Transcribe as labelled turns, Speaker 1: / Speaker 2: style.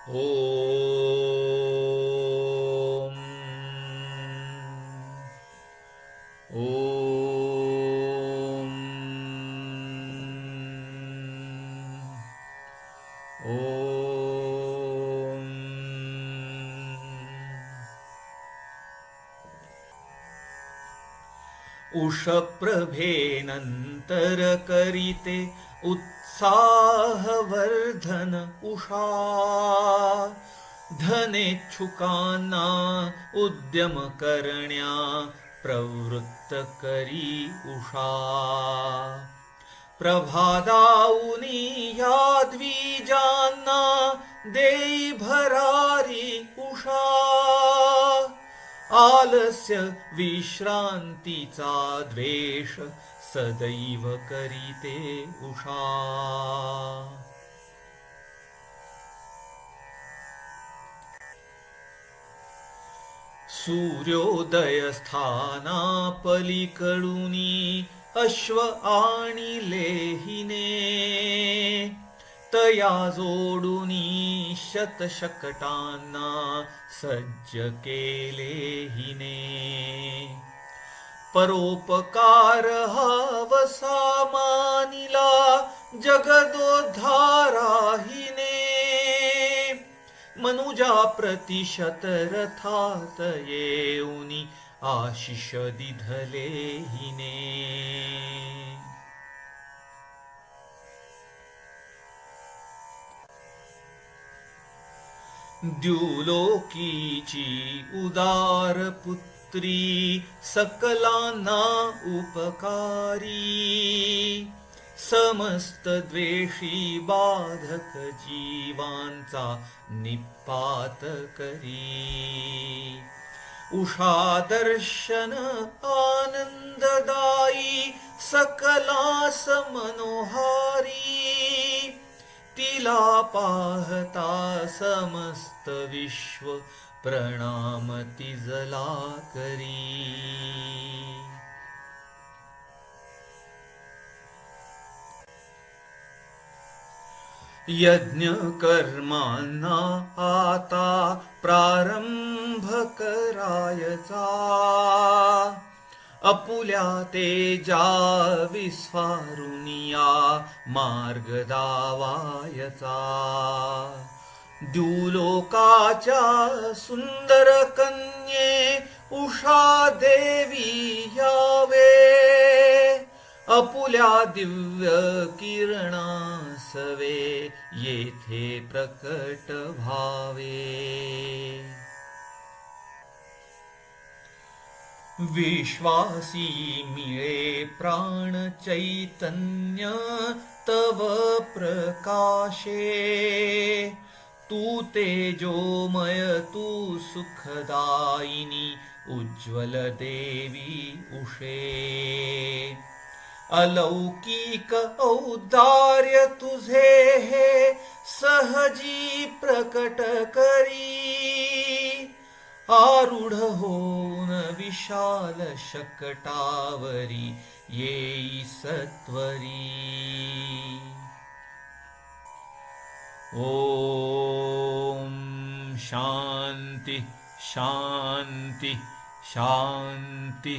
Speaker 1: ओम ओम ओम उषप्रभेनंतर करीते उत्साहवर्धन उषा धनेच्छुकांना उद्यम करण्या प्रवृत्त करी उषा प्रभादाऊनी या द्विजांना देई भरारी उषा आलस्य विश्रांतीचा द्वेष सदैव करीते उषा सूर्योदयस्थाना पलीकडूनी अश्व आणिले हिने तया जोडूनी शतशकटांना सज्ज केले हिने परोपकार हवसा मानिला जगदोद्धारा हिने मनुजा प्रतिशतरथात येऊनी आशिष दिधले हिने द्युलोकीची उदार पुत्री सकलांना उपकारी समस्त द्वेषी बाधक जीवांचा निपात करी उषा दर्शन आनंददायी सकलास मनोहारी तिला पाहता समस्त विश्व प्रणाम तिजला करी यज्ञ कर्मांना आता प्रारंभ करायचा अपुल्या तेजा विस्फारुनिया मार्ग दावायचा द्युलोकाच्या सुंदर कन्ये उषा देवी यावे अपुल्या दिव्य किरणासवे येथे प्रकट भावे विश्वासी मिळे प्राण चैतन्य तव प्रकाशे तू तेजोमय तू सुखदायिनी उज्ज्वल देवी उषे अलौकिक औदार्य तुझे हे सहजी प्रकट करी आरूढ होऊन विशाल शकटावरी येई सत्वरी ओम शांती शांती शांती